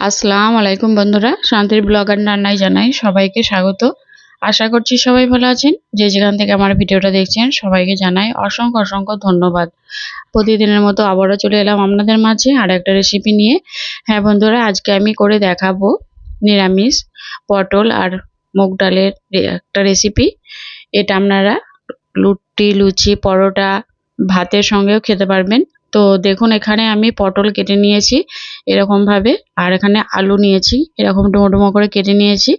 আসসালামু আলাইকুম বন্ধুরা, শান্তির ব্লগার রান্নায় জানাই সবাইকে স্বাগত। আশা করছি সবাই ভালো আছেন। যে যেখান থেকে আমার ভিডিওটা দেখছেন সবাইকে জানাই অসংখ্য অসংখ্য ধন্যবাদ। প্রতিদিনের মতো আবারও চলে এলাম আপনাদের মাঝে আর একটা রেসিপি নিয়ে। হ্যাঁ বন্ধুরা, আজকে আমি করে দেখাবো নিরামিষ পটল আর মুগ ডালের একটা রেসিপি। এটা আপনারা রুটি, লুচি, পরোটা, ভাতের সঙ্গেও খেতে পারবেন। তো দেখুন, এখানে আমি পটল কেটে নিয়েছি এরকম ভাবে, আর এখানে আলু নিয়েছি এরকম ডুমো ডুমো করে কেটে নিয়েছি।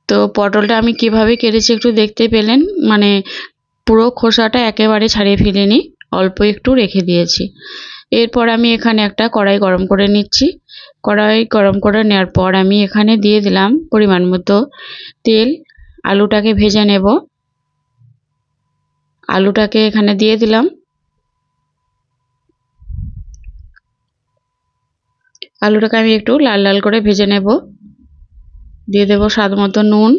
তো পটলটা আমি কিভাবে কেটেছি একটু দেখতে পেলেন, মানে পুরো খোসাটা একেবারে ছাড়িয়ে ফেলিনি, অল্প একটু রেখে দিয়েছি। এরপর আমি এখানে একটা কড়াই গরম করে নিচ্ছি। কড়াই গরম করে নেওয়ার পর আমি এখানে দিয়ে দিলাম পরিমাণ মতো তেল। আলুটাকে ভেজে নেব। আলুটাকে এখানে দিয়ে দিলাম। আলুটাকে আমি একটু লাল লাল করে ভেজে নেব। দিয়ে দেব স্বাদ মতো নুন।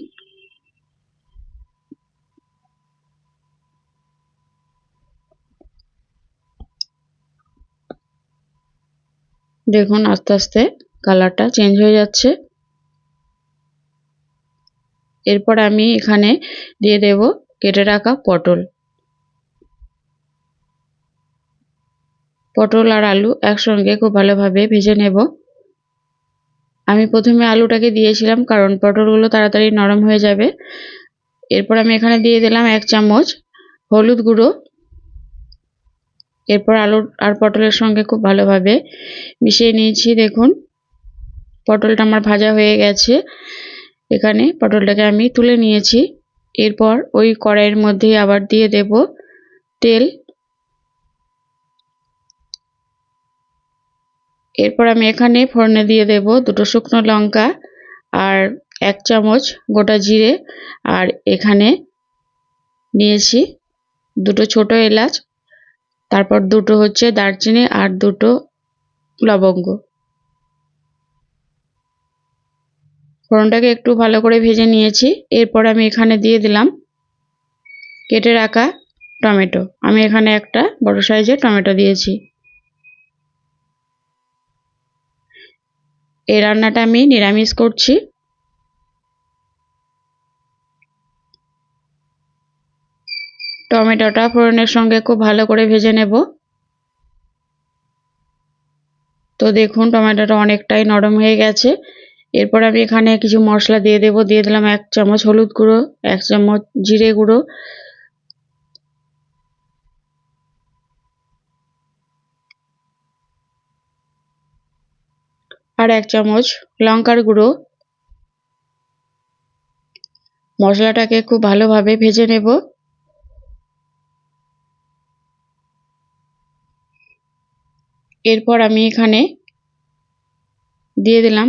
দেখুন আস্তে আস্তে কালারটা চেঞ্জ হয়ে যাচ্ছে। এরপর আমি এখানে দিয়ে দেব কেটে রাখা পটল। পটল আর আলু একসঙ্গে খুব ভালোভাবে ভেজে নেব। আমি প্রথমে আলুটাকে দিয়েছিলাম কারণ পটলগুলো তাড়াতাড়ি নরম হয়ে যাবে। এরপর আমি এখানে দিয়ে দিলাম 1 চামচ হলুদ গুঁড়ো। এরপর আলু আর পটলের সঙ্গে খুব ভালোভাবে মিশিয়ে নিয়েছি। দেখুন পটলটা আমার ভাজা হয়ে গেছে। এখানে পটলটাকে আমি তুলে নিয়েছি। এরপর ওই কড়াইয়ের মধ্যে আবার দিয়ে দেব তেল। এরপর আমি এখানে ফোড়নে দিয়ে দেব 2টো শুকনো লঙ্কা আর 1 চামচ গোটা জিরে, আর এখানে নিয়েছি 2টো ছোট এলাচ, তারপর 2টো হচ্ছে দারচিনি আর 2টো লবঙ্গ। ফোড়নটাকে একটু ভালো করে ভেজে নিয়েছি। এরপর আমি এখানে দিয়ে দিলাম কেটে রাখা টমেটো। আমি এখানে একটা বড় সাইজের টমেটো দিয়েছি। এই রান্নাটা আমি নিরামিষ করছি। টমেটোটা ফোড়নের সঙ্গে খুব ভালো করে ভেজে নেব। তো দেখুন টমেটোটা অনেকটাই নরম হয়ে গেছে। এরপর আমি এখানে কিছু মশলা দিয়ে দেব। দিয়ে দিলাম 1 চামচ হলুদ গুঁড়ো, 1 চামচ জিরে গুঁড়ো, আর 1 চামচ লঙ্কার গুঁড়ো। মশলাটাকে খুব ভালোভাবে ভেজে নেব। এরপর আমি এখানে দিয়ে দিলাম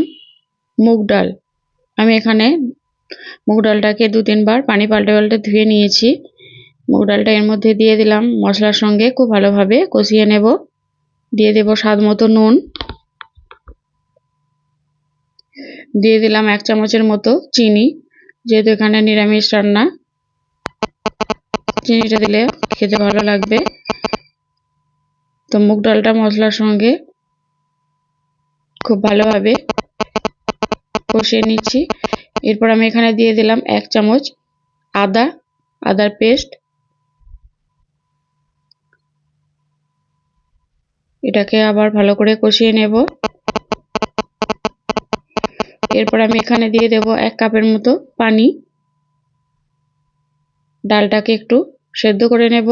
মুগ ডাল। আমি এখানে মুগ ডালটাকে 2-3 বার পানি পাল্টে পাল্টে ধুয়ে নিয়েছি। মুগ ডালটা এর মধ্যে দিয়ে দিলাম, মশলার সঙ্গে খুব ভালোভাবে কষিয়ে নেব। দিয়ে দেব স্বাদ মতো নুন। দিয়ে দিলাম 1 চামচের মতো চিনি, যেহেতু এখানে নিরামিষ রান্না চিনিটা দিলে খেতে ভালো লাগবে। তো মুগ ডালটা মশলার সঙ্গে খুব ভালোভাবে কষিয়ে নিচ্ছি। এরপর আমি এখানে দিয়ে দিলাম 1 চামচ আদার পেস্ট। এটাকে আবার ভালো করে কষিয়ে নেব। এরপর আমি এখানে দিয়ে দেব 1 কাপের মতো পানি। ডালটাকে একটু সেদ্ধ করে নেব।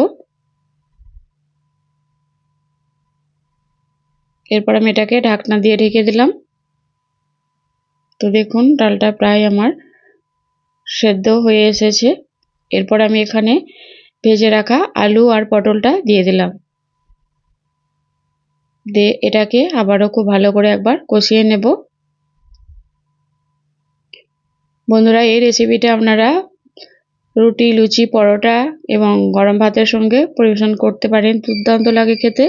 এরপর আমি এটাকে ঢাকনা দিয়ে ঢেকে দিলাম। তো দেখুন ডালটা প্রায় আমার সেদ্ধ হয়ে এসেছে। এরপর আমি এখানে ভেজে রাখা আলু আর পটলটা দিয়ে দিলাম। দিয়ে এটাকে আবারও খুব ভালো করে একবার কষিয়ে নেব। বন্ধুরা, এই রেসিপিটা আপনারা রুটি, লুচি, পরোটা এবং গরম ভাতের সঙ্গে পরিবেশন করতে পারেন। দুর্দান্ত লাগে খেতে।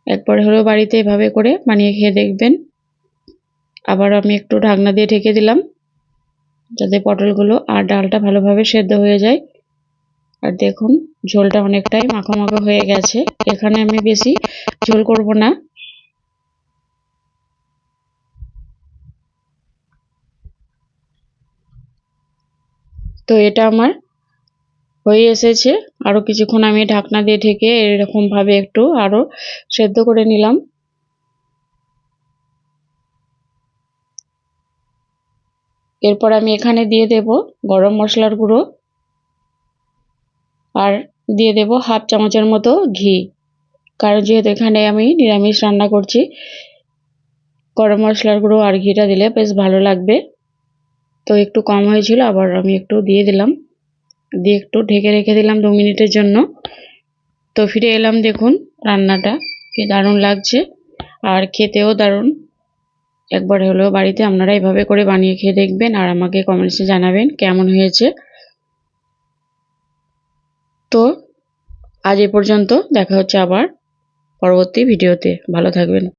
একবার হলেও বাড়িতে এভাবে করে বানিয়ে খেয়ে দেখবেন। আবার আমি একটু ঢাকনা দিয়ে ঢেকে দিলাম যাতে পটলগুলো আর ডালটা ভালোভাবে সেদ্ধ হয়ে যায়। আর দেখুন ঝোলটা অনেকটাই মাখো মাখো হয়ে গেছে। এখানে আমি বেশি ঝোল করব না। তো এটা আমার হয়ে এসেছে। আরও কিছুক্ষণ আমি ঢাকনা দিয়ে ঢেকে এরকমভাবে একটু আরও সেদ্ধ করে নিলাম। এরপর আমি এখানে দিয়ে দেব গরম মশলার গুঁড়ো আর দিয়ে দেব হাফ চামচের মতো ঘি, কারণ যেহেতু এখানে আমি নিরামিষ রান্না করছি, গরম মশলার গুঁড়ো আর ঘিটা দিলে বেশ ভালো লাগবে। তো একটু কম হয়েছিল, আবার আমি একটু দিয়ে দিলাম, দিয়ে একটু ঢেকে রেখে দিলাম 2 মিনিটের জন্য। তো ফিরে এলাম, দেখুন রান্নাটা কি দারুণ লাগছে আর খেতেও দারুণ। একবার হলেও বাড়িতে আপনারা এভাবে করে বানিয়ে খেয়ে দেখবেন আর আমাকে কমেন্টসে জানাবেন কেমন হয়েছে। তো আজ এ পর্যন্ত, দেখা হচ্ছে আবার পরবর্তী ভিডিওতে। ভালো থাকবেন।